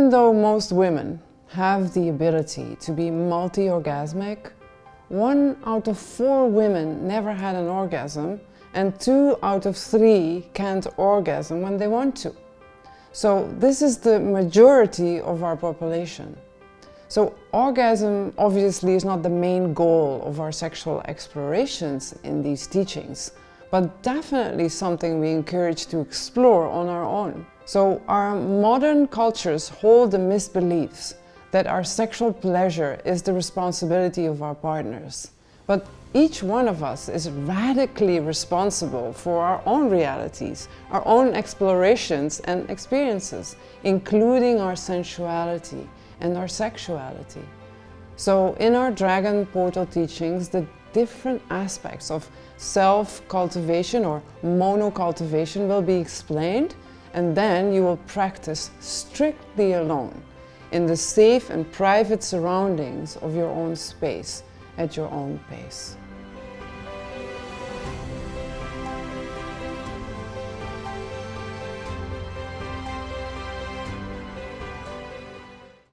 Even though most women have the ability to be multi-orgasmic, 1 out of 4 women never had an orgasm, and 2 out of 3 can't orgasm when they want to. So this is the majority of our population. So orgasm obviously is not the main goal of our sexual explorations in these teachings, but definitely something we encourage to explore on our own. So our modern cultures hold the misbeliefs that our sexual pleasure is the responsibility of our partners. But each one of us is radically responsible for our own realities, our own explorations and experiences, including our sensuality and our sexuality. So in our Dragon Portal teachings, the different aspects of self-cultivation or mono-cultivation will be explained, and then you will practice strictly alone in the safe and private surroundings of your own space at your own pace.